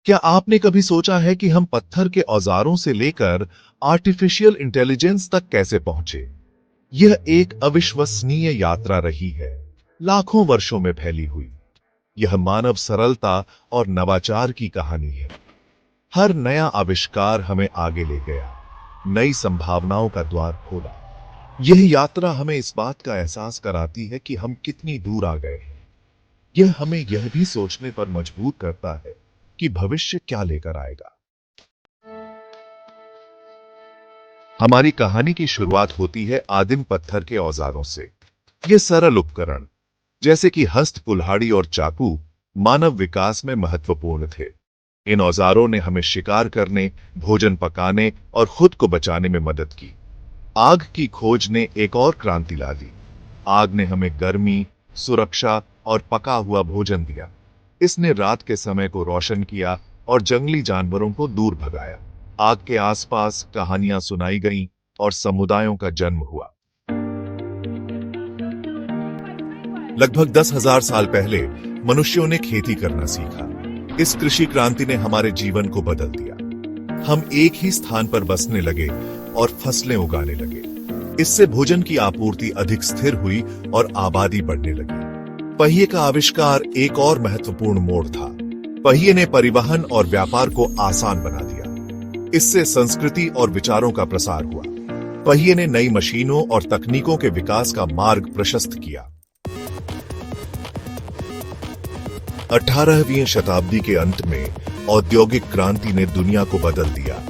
क्या आपने कभी सोचा है कि हम पत्थर के औजारों से लेकर आर्टिफिशियल इंटेलिजेंस तक कैसे पहुंचे? यह एक अविश्वसनीय यात्रा रही है, लाखों वर्षों में फैली हुई। यह मानव सरलता और नवाचार की कहानी है। हर नया आविष्कार हमें आगे ले गया, नई संभावनाओं का द्वार खोला। यह यात्रा हमें इस बात का एहसास कराती है कि हम कितनी दूर आ गए हैं। यह हमें यह भी सोचने पर मजबूर करता है कि भविष्य क्या लेकर आएगा। हमारी कहानी की शुरुआत होती है आदिम पत्थर के औजारों से। ये सरल उपकरण, जैसे कि हस्त कुल्हाड़ी और चाकू, मानव विकास में महत्वपूर्ण थे। इन औजारों ने हमें शिकार करने, भोजन पकाने और खुद को बचाने में मदद की। आग की खोज ने एक और क्रांति ला दी। आग ने हमें गर्मी, सुरक्षा और पका हुआ भोजन दिया। इसने रात के समय को रोशन किया और जंगली जानवरों को दूर भगाया। आग के आसपास कहानियां सुनाई गईं और समुदायों का जन्म हुआ। लगभग 10,000 साल पहले मनुष्यों ने खेती करना सीखा। इस कृषि क्रांति ने हमारे जीवन को बदल दिया। हम एक ही स्थान पर बसने लगे और फसलें उगाने लगे। इससे भोजन की आपूर्ति अधिक स्थिर हुई और आबादी बढ़ने लगी। पहिए का आविष्कार एक और महत्वपूर्ण मोड़ था। पहिए ने परिवहन और व्यापार को आसान बना दिया। इससे संस्कृति और विचारों का प्रसार हुआ। पहिए ने नई मशीनों और तकनीकों के विकास का मार्ग प्रशस्त किया। 18वीं शताब्दी के अंत में औद्योगिक क्रांति ने दुनिया को बदल दिया।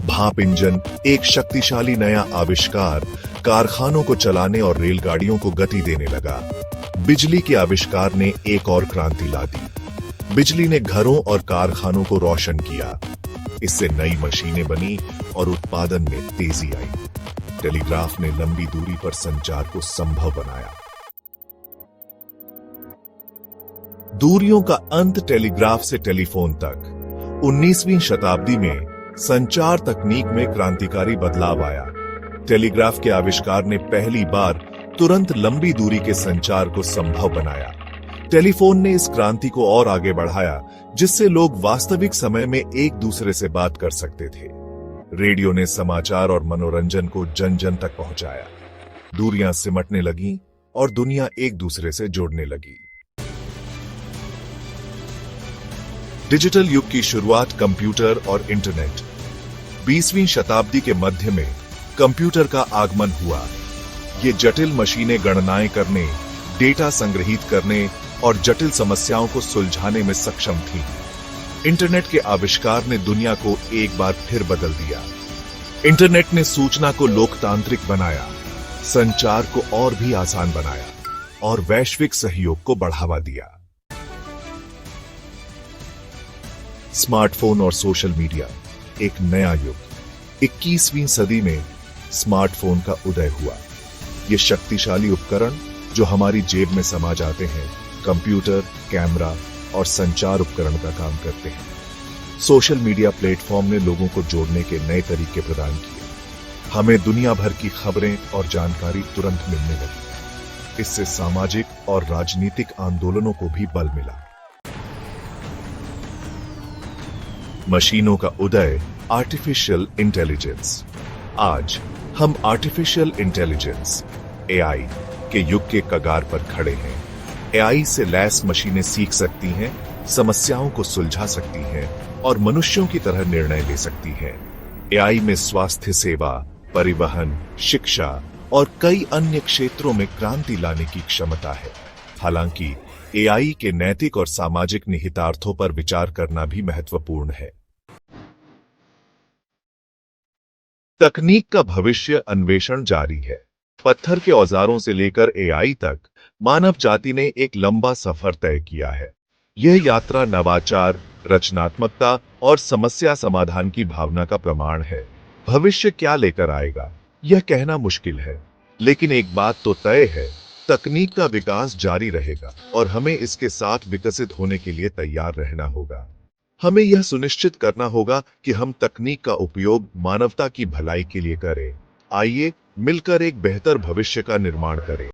भाप इंजन, एक शक्तिशाली नया आविष्कार, कारखानों को चलाने और रेलगाड़ियों को गति देने लगा। बिजली के आविष्कार ने एक और क्रांति ला दी। बिजली ने घरों और कारखानों को रोशन किया। इससे नई मशीनें बनी और उत्पादन में तेजी आई। टेलीग्राफ ने लंबी दूरी पर संचार को संभव बनाया। दूरियों का अंत टेलीग्राफ से टेलीफोन तक। 19वीं शताब्दी में संचार तकनीक में क्रांतिकारी बदलाव आया। टेलीग्राफ के आविष्कार ने पहली बार तुरंत लंबी दूरी के संचार को संभव बनाया। टेलीफोन ने इस क्रांति को और आगे बढ़ाया, जिससे लोग वास्तविक समय में एक दूसरे से बात कर सकते थे। रेडियो ने समाचार और मनोरंजन को जन जन तक पहुंचाया। दूरियां सिमटने लगीं और दुनिया एक दूसरे से जुड़ने लगी। डिजिटल युग की शुरुआत कंप्यूटर और इंटरनेट। 20वीं शताब्दी के मध्य में कंप्यूटर का आगमन हुआ। ये जटिल मशीनें गणनाएं करने, डेटा संग्रहित करने और जटिल समस्याओं को सुलझाने में सक्षम थीं। इंटरनेट के आविष्कार ने दुनिया को एक बार फिर बदल दिया। इंटरनेट ने सूचना को लोकतांत्रिक बनाया, संचार को और भी आसान बनाया और वैश्विक सहयोग को बढ़ावा दिया। स्मार्टफोन और सोशल मीडिया, एक नया युग। 21वीं सदी में स्मार्टफोन का उदय हुआ। ये शक्तिशाली उपकरण जो हमारी जेब में समा जाते हैं, कंप्यूटर, कैमरा और संचार उपकरण का काम करते हैं। सोशल मीडिया प्लेटफॉर्म ने लोगों को जोड़ने के नए तरीके प्रदान किए। हमें दुनिया भर की खबरें और जानकारी तुरंत मिलने लगी। इससे सामाजिक और राजनीतिक आंदोलनों को भी बल मिला। मशीनों का उदय, आर्टिफिशियल इंटेलिजेंस। आज हम आर्टिफिशियल इंटेलिजेंस एआई के युग के कगार पर खड़े हैं। एआई से लैस मशीनें सीख सकती हैं, समस्याओं को सुलझा सकती हैं और मनुष्यों की तरह निर्णय ले सकती हैं। एआई में स्वास्थ्य सेवा, परिवहन, शिक्षा और कई अन्य क्षेत्रों में क्रांति लाने की क्षमता है। हालांकि एआई के नैतिक और सामाजिक निहितार्थों पर विचार करना भी महत्वपूर्ण है। तकनीक का भविष्य अन्वेषण जारी है। पत्थर के औजारों से लेकर एआई तक मानव जाति ने एक लंबा सफर तय किया है। यह यात्रा नवाचार, रचनात्मकता और समस्या समाधान की भावना का प्रमाण है। भविष्य क्या लेकर आएगा, यह कहना मुश्किल है, लेकिन एक बात तो तय है, तकनीक का विकास जारी रहेगा और हमें इसके साथ विकसित होने के लिए तैयार रहना होगा। हमें यह सुनिश्चित करना होगा कि हम तकनीक का उपयोग मानवता की भलाई के लिए करें। आइए मिलकर एक बेहतर भविष्य का निर्माण करें।